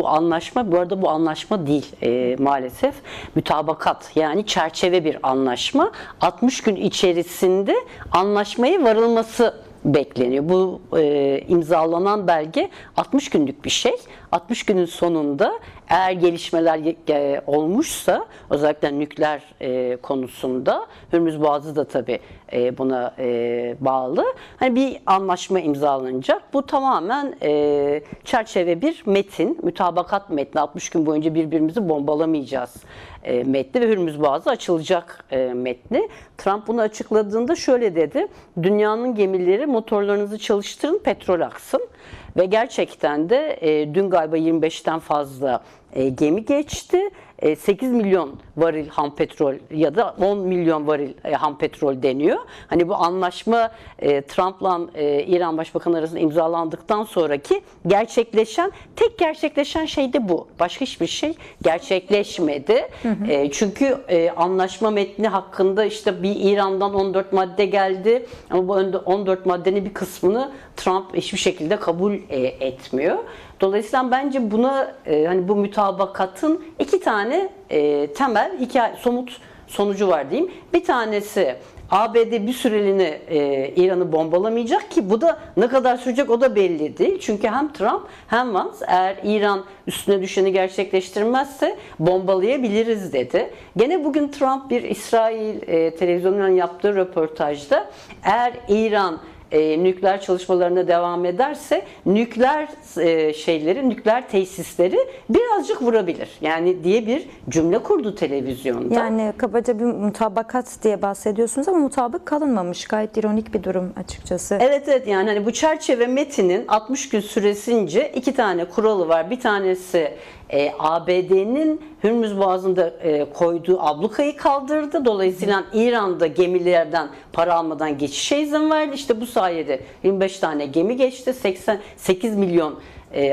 bu anlaşma, bu arada bu anlaşma değil maalesef. Mütabakat, yani çerçeve bir anlaşma. 60 gün içerisinde anlaşmaya varılması bekleniyor. Bu imzalanan belge 60 günlük bir şey. 60 günün sonunda eğer gelişmeler olmuşsa, özellikle nükleer konusunda, Hürmüz Boğazı da tabii buna bağlı. Hani bir anlaşma imzalanacak. Bu tamamen çerçeve bir metin, mütabakat metni. 60 gün boyunca birbirimizi bombalamayacağız metni ve Hürmüz Boğazı açılacak metni. Trump bunu açıkladığında şöyle dedi: dünyanın gemileri motorlarınızı çalıştırın, petrol aksın. Ve gerçekten de dün galiba 25'ten fazla gemi geçti. 8 milyon varil ham petrol ya da 10 milyon varil ham petrol deniyor. Hani bu anlaşma Trump'la İran Başbakanı arasında imzalandıktan sonraki tek gerçekleşen şey de bu. Başka hiçbir şey gerçekleşmedi. Çünkü anlaşma metni hakkında işte bir İran'dan 14 madde geldi. Ama bu 14 maddenin bir kısmını Trump hiçbir şekilde kabul etmiyor. Dolayısıyla bence buna hani bu mütabakatın iki tane temel somut sonucu var diyeyim. Bir tanesi, ABD bir süreliğine İran'ı bombalamayacak ki bu da ne kadar sürecek o da belli değil. Çünkü hem Trump hem Vance eğer İran üstüne düşeni gerçekleştirmezse bombalayabiliriz dedi. Gene bugün Trump bir İsrail televizyonundan yaptığı röportajda eğer İran nükleer çalışmalarına devam ederse nükleer nükleer tesisleri birazcık vurabilir. Yani diye bir cümle kurdu televizyonda. Yani kabaca bir mutabakat diye bahsediyorsunuz ama mutabık kalınmamış. Gayet ironik bir durum açıkçası. Evet, yani hani bu çerçeve metinin 60 gün süresince iki tane kuralı var. Bir tanesi ABD'nin Hürmüz Boğazı'nda koyduğu ablukayı kaldırdı. Dolayısıyla İran'da gemilerden para almadan geçişe izin verdi. İşte bu sayede 25 tane gemi geçti. 88 milyon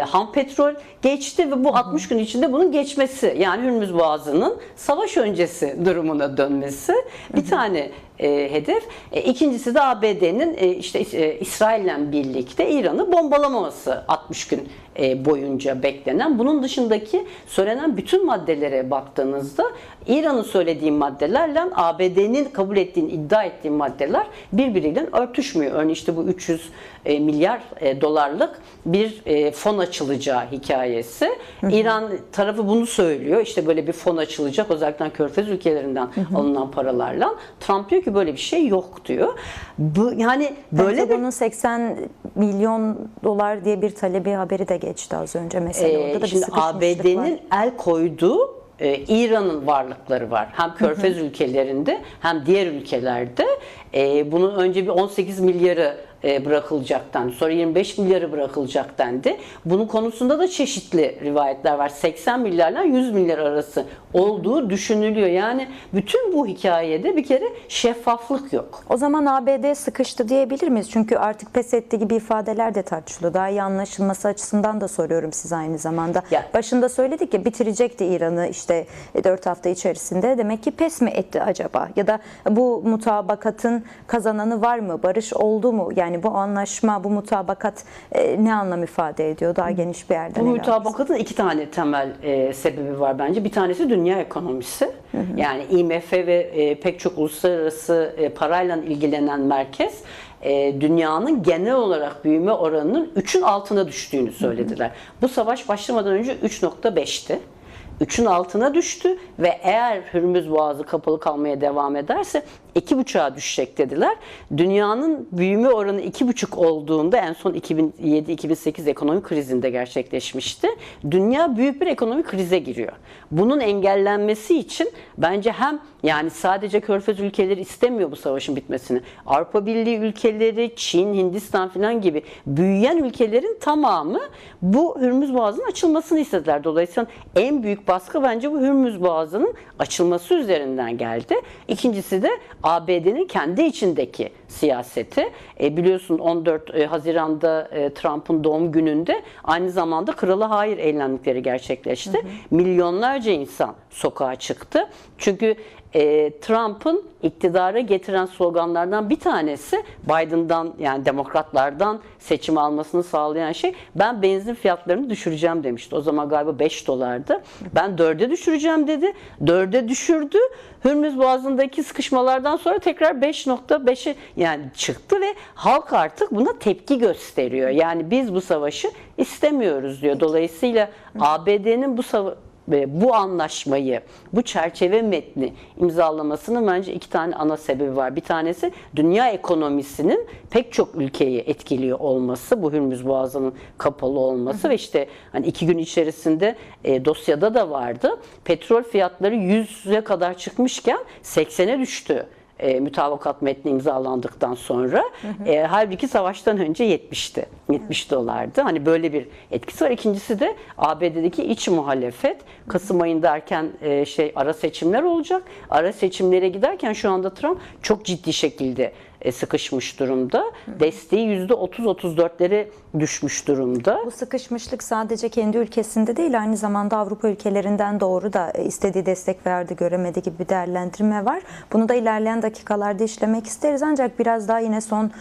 ham petrol geçti ve bu 60 gün içinde bunun geçmesi, yani Hürmüz Boğazı'nın savaş öncesi durumuna dönmesi bir tane hedef. İkincisi de ABD'nin işte İsrail'le birlikte İran'ı bombalamaması 60 gün boyunca beklenen. Bunun dışındaki söylenen bütün maddelere baktığınızda İran'ın söylediği maddelerle ABD'nin kabul ettiğini iddia ettiği maddeler birbiriyle örtüşmüyor. Örneğin işte bu 300 milyar dolarlık bir fon açılacağı hikayesi. İran tarafı bunu söylüyor. İşte böyle bir fon açılacak, özellikle Körfez ülkelerinden alınan paralarla. Trump diyor ki böyle bir şey yok diyor. Bu yani böyle bunun 80 milyon dolar diye bir talebi haberi de geçti az önce mesela. Orada da bir şimdi sıkışmışlık ABD'nin var. el koyduğu İran'ın varlıkları var. Hem Körfez ülkelerinde hem diğer ülkelerde. Bunun önce bir 18 milyarı bırakılacak dendi. Sonra 25 milyarı bırakılacak dendi. Bunun konusunda da çeşitli rivayetler var. 80 milyarla 100 milyar arası olduğu düşünülüyor. Yani bütün bu hikayede bir kere şeffaflık yok. O zaman ABD sıkıştı diyebilir miyiz? Çünkü artık pes etti gibi ifadeler de tartışılıyor. Daha iyi anlaşılması açısından da soruyorum size aynı zamanda. Başında söyledik ya, bitirecekti İran'ı işte 4 hafta içerisinde. Demek ki pes mi etti acaba? Ya da bu mutabakatın kazananı var mı? Barış oldu mu? Yani bu anlaşma, bu mutabakat ne anlam ifade ediyor? Daha geniş bir yerden. Bu mutabakatın iki tane temel sebebi var bence. Bir tanesi dünya ekonomisi. Yani IMF ve pek çok uluslararası parayla ilgilenen merkez dünyanın genel olarak büyüme oranının 3'ün altına düştüğünü söylediler. Bu savaş başlamadan önce 3.5'ti. 3'ün altına düştü ve eğer Hürmüz Boğazı kapalı kalmaya devam ederse 2,5'a düşecek dediler. Dünyanın büyüme oranı 2,5 olduğunda, en son 2007-2008 ekonomik krizinde gerçekleşmişti. Dünya büyük bir ekonomik krize giriyor. Bunun engellenmesi için bence hem yani sadece Körfez ülkeleri istemiyor bu savaşın bitmesini. Avrupa Birliği ülkeleri, Çin, Hindistan falan gibi büyüyen ülkelerin tamamı bu Hürmüz Boğazı'nın açılmasını istediler. Dolayısıyla en büyük baskı bence bu Hürmüz Boğazı'nın açılması üzerinden geldi. İkincisi de ABD'nin kendi içindeki siyaseti. Biliyorsun 14 Haziran'da Trump'ın doğum gününde aynı zamanda Krala Hayır eylemlikleri gerçekleşti. Milyonlarca insan sokağa çıktı. Çünkü Trump'ın iktidara getiren sloganlardan bir tanesi Biden'dan, yani demokratlardan seçim almasını sağlayan şey, ben benzin fiyatlarını düşüreceğim demişti. O zaman galiba 5 dolardı. Ben 4'e düşüreceğim dedi. 4'e düşürdü. Hürmüz Boğazı'ndaki sıkışmalardan sonra tekrar 5.5'e yani çıktı ve halk artık buna tepki gösteriyor. Yani biz bu savaşı istemiyoruz diyor. Dolayısıyla ABD'nin bu anlaşmayı, bu çerçeve metni imzalamasının bence iki tane ana sebebi var. Bir tanesi dünya ekonomisinin pek çok ülkeyi etkiliyor olması, bu Hürmüz Boğazı'nın kapalı olması ve işte hani 2 gün içerisinde dosyada da vardı. Petrol fiyatları 100'e kadar çıkmışken 80'e düştü. Mütabakat metni imzalandıktan sonra. Halbuki savaştan önce 70'ti. 70 dolardı. Hani böyle bir etkisi var. İkincisi de ABD'deki iç muhalefet. Kasım ayında erken ara seçimler olacak. Ara seçimlere giderken şu anda Trump çok ciddi şekilde sıkışmış durumda. Desteği %30-34'lere düşmüş durumda. Bu sıkışmışlık sadece kendi ülkesinde değil, aynı zamanda Avrupa ülkelerinden doğru da istediği destek verdi, göremedi gibi bir değerlendirme var. Bunu da ilerleyen dakikalarda işlemek isteriz. Ancak biraz daha yine son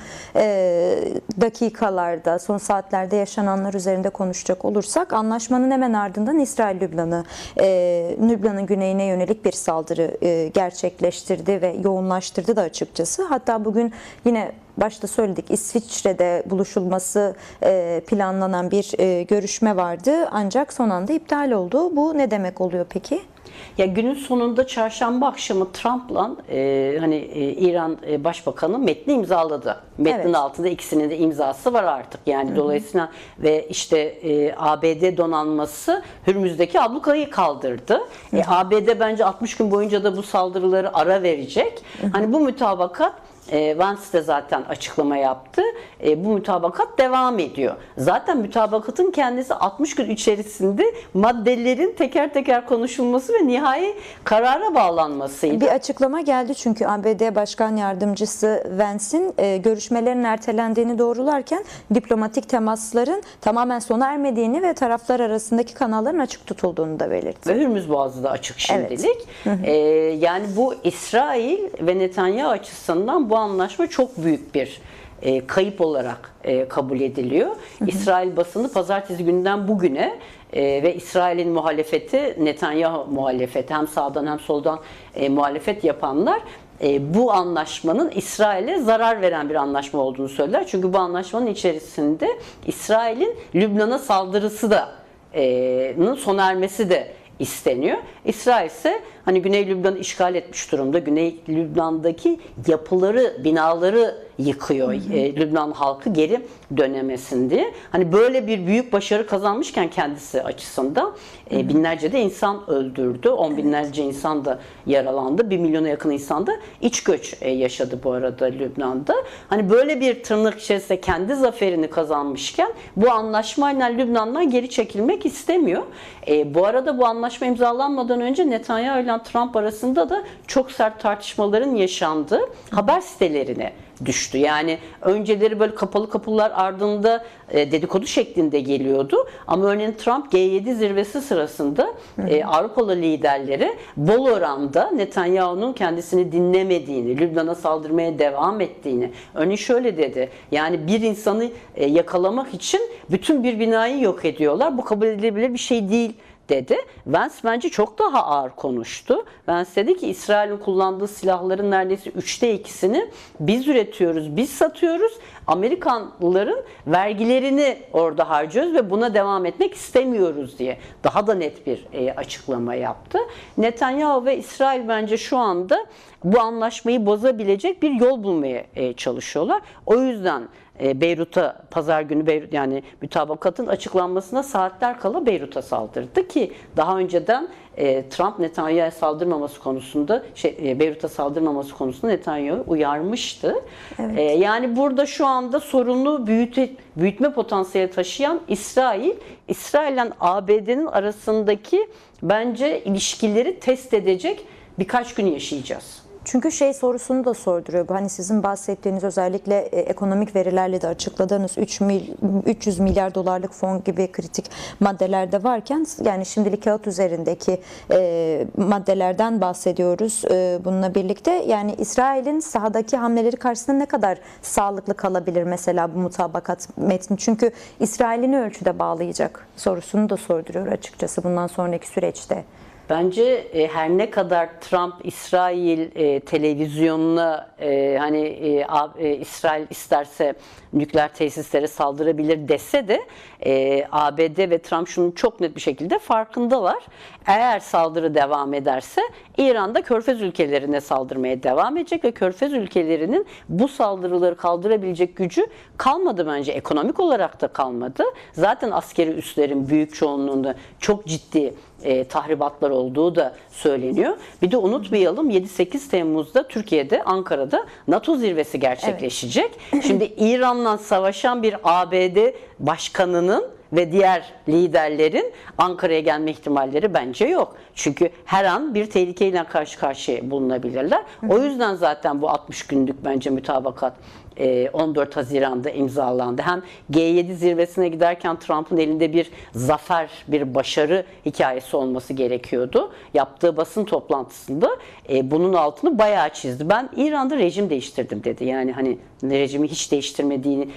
dakikalarda, son saatlerde yaşananlar üzerinde konuşacak olursak, anlaşmanın hemen ardından İsrail Lübnan'ın güneyine yönelik bir saldırı gerçekleştirdi ve yoğunlaştırdı da açıkçası. Hatta bugün yine başta söyledik, İsviçre'de buluşulması planlanan bir görüşme vardı ancak son anda iptal oldu. Bu ne demek oluyor peki? Ya günün sonunda çarşamba akşamı Trump'la İran Başbakanı metni imzaladı. Metnin altında ikisinin de imzası var artık. Yani dolayısıyla ve işte ABD donanması Hürmüz'deki ablukayı kaldırdı. ABD bence 60 gün boyunca da bu saldırıları ara verecek. Hani bu mütabakat, Vance de zaten açıklama yaptı. Bu mütabakat devam ediyor. Zaten mütabakatın kendisi 60 gün içerisinde maddelerin teker teker konuşulması ve nihai karara bağlanmasıydı. Bir açıklama geldi çünkü ABD Başkan Yardımcısı Vance'in görüşmelerin ertelendiğini doğrularken diplomatik temasların tamamen sona ermediğini ve taraflar arasındaki kanalların açık tutulduğunu da belirtti. Ve Hürmüz Boğazı da açık şimdilik. Yani bu İsrail ve Netanyahu açısından bu anlaşma çok büyük bir kayıp olarak kabul ediliyor. İsrail basını pazartesi günden bugüne ve İsrail'in muhalefeti, Netanyahu muhalefeti, hem sağdan hem soldan muhalefet yapanlar bu anlaşmanın İsrail'e zarar veren bir anlaşma olduğunu söyler. Çünkü bu anlaşmanın içerisinde İsrail'in Lübnan'a saldırısı da sona ermesi de isteniyor. İsrail ise hani Güney Lübnan'ı işgal etmiş durumda. Güney Lübnan'daki yapıları, binaları yıkıyor. Lübnan halkı geri dönemesin diye. Hani böyle bir büyük başarı kazanmışken kendisi açısından binlerce de insan öldürdü. 10 binlerce insan da yaralandı. 1 milyona yakın insan da iç göç yaşadı bu arada Lübnan'da. Hani böyle bir tırnak içerisinde kendi zaferini kazanmışken bu anlaşmayla Lübnan'dan geri çekilmek istemiyor. Bu arada bu anlaşma imzalanmadan önce Netanyahu ile Trump arasında da çok sert tartışmaların yaşandığı haber sitelerine düştü. Yani önceleri böyle kapalı kapılar ardında dedikodu şeklinde geliyordu. Ama örneğin Trump G7 zirvesi sırasında Avrupalı liderlere bol oranda Netanyahu'nun kendisini dinlemediğini, Lübnan'a saldırmaya devam ettiğini, örneğin şöyle dedi: yani bir insanı yakalamak için bütün bir binayı yok ediyorlar. Bu kabul edilebilir bir şey değil dedi. Vance bence çok daha ağır konuştu. Vance dedi ki İsrail'in kullandığı silahların neredeyse 3'te 2'sini biz üretiyoruz, biz satıyoruz. Amerikanlıların vergilerini orada harcıyoruz ve buna devam etmek istemiyoruz diye daha da net bir açıklama yaptı. Netanyahu ve İsrail bence şu anda bu anlaşmayı bozabilecek bir yol bulmaya çalışıyorlar. O yüzden Beyrut'a pazar günü yani mütabakatın açıklanmasına saatler kala Beyrut'a saldırdı ki daha önceden Trump Netanyahu'ya saldırmaması konusunda Beyrut'a saldırmaması konusunda Netanyahu uyarmıştı. Evet. Yani burada şu anda sorunu büyütme potansiyeli taşıyan İsrail'le ABD'nin arasındaki bence ilişkileri test edecek birkaç gün yaşayacağız. Çünkü şey sorusunu da sorduruyor. Bu hani sizin bahsettiğiniz özellikle ekonomik verilerle de açıkladığınız 300 milyar dolarlık fon gibi kritik maddeler de varken yani şimdilik kağıt üzerindeki maddelerden bahsediyoruz. Bununla birlikte yani İsrail'in sahadaki hamleleri karşısında ne kadar sağlıklı kalabilir mesela bu mutabakat metni? Çünkü İsrail'i ne ölçüde bağlayacak sorusunu da sorduruyor açıkçası bundan sonraki süreçte. Bence her ne kadar Trump İsrail televizyonuna İsrail isterse nükleer tesislere saldırabilir dese de ABD ve Trump şunun çok net bir şekilde farkındalar. Eğer saldırı devam ederse İran da Körfez ülkelerine saldırmaya devam edecek ve Körfez ülkelerinin bu saldırıları kaldırabilecek gücü kalmadı bence. Ekonomik olarak da kalmadı. Zaten askeri üslerin büyük çoğunluğunda çok ciddi tahribatlar olduğu da söyleniyor. Bir de unutmayalım 7-8 Temmuz'da Türkiye'de, Ankara'da NATO zirvesi gerçekleşecek. Evet. Şimdi İran'la savaşan bir ABD başkanının ve diğer liderlerin Ankara'ya gelme ihtimalleri bence yok. Çünkü her an bir tehlikeyle karşı karşıya bulunabilirler. O yüzden zaten bu 60 günlük bence mütabakat 14 Haziran'da imzalandı. Hem G7 zirvesine giderken Trump'ın elinde bir zafer, bir başarı hikayesi olması gerekiyordu. Yaptığı basın toplantısında bunun altını bayağı çizdi. Ben İran'da rejim değiştirdim dedi. Yani hani rejimi hiç değiştirmediğini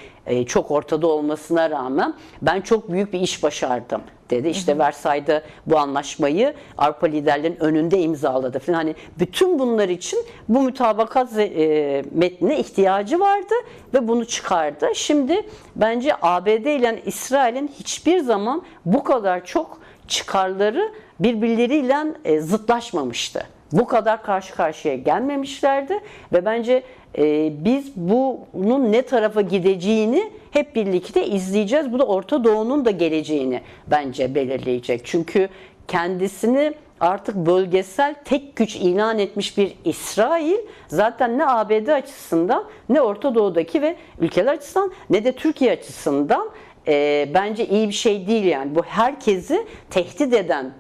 çok ortada olmasına rağmen ben çok büyük bir iş başardım dedi. İşte Versay'da bu anlaşmayı Avrupa liderlerinin önünde imzaladı falan. Hani bütün bunlar için bu mütabakat metnine ihtiyacı vardı ve bunu çıkardı. Şimdi bence ABD ile İsrail'in hiçbir zaman bu kadar çok çıkarları birbirleriyle zıtlaşmamıştı. Bu kadar karşı karşıya gelmemişlerdi ve bence biz bunun ne tarafa gideceğini hep birlikte izleyeceğiz. Bu da Orta Doğu'nun da geleceğini bence belirleyecek. Çünkü kendisini artık bölgesel tek güç ilan etmiş bir İsrail zaten ne ABD açısından ne Orta Doğu'daki ve ülkeler açısından ne de Türkiye açısından bence iyi bir şey değil yani. Bu herkesi tehdit eden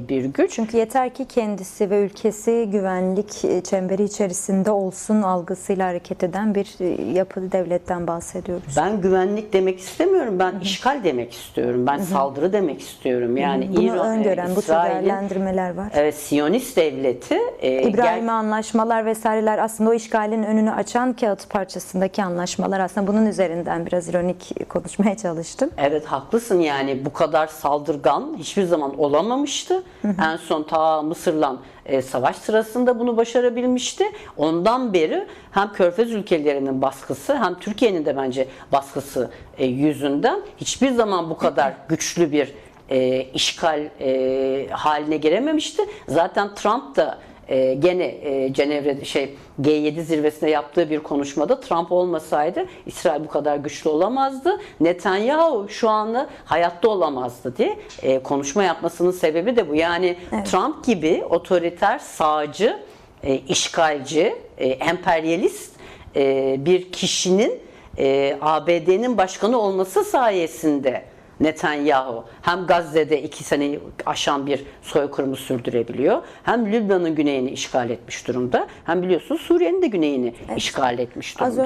bir güç. Çünkü yeter ki kendisi ve ülkesi güvenlik çemberi içerisinde olsun algısıyla hareket eden bir yapılı devletten bahsediyoruz. Ben güvenlik demek istemiyorum. Ben işgal demek istiyorum. Ben saldırı demek istiyorum. Yani bunu İran, öngören bu tür İsrail'in değerlendirmeler var. Siyonist devleti İbrahim'i anlaşmalar vesaireler aslında o işgalin önünü açan kağıt parçasındaki anlaşmalar aslında bunun üzerinden biraz ironik konuşmaya çalıştım. Evet haklısın yani bu kadar saldırgan hiçbir zaman olamamıştı. En son ta Mısır'la savaş sırasında bunu başarabilmişti. Ondan beri hem Körfez ülkelerinin baskısı hem Türkiye'nin de bence baskısı yüzünden hiçbir zaman bu kadar güçlü bir işgal haline gelememişti. Zaten Trump da gene Cenevre'de G7 zirvesinde yaptığı bir konuşmada Trump olmasaydı İsrail bu kadar güçlü olamazdı. Netanyahu şu anda hayatta olamazdı diye konuşma yapmasının sebebi de bu. Yani evet. Trump gibi otoriter, sağcı, işgalci, emperyalist bir kişinin ABD'nin başkanı olması sayesinde Netanyahu hem Gazze'de 2 seneyi aşan bir soykırımı sürdürebiliyor. Hem Lübnan'ın güneyini işgal etmiş durumda. Hem biliyorsunuz Suriye'nin de güneyini işgal etmiş durumda.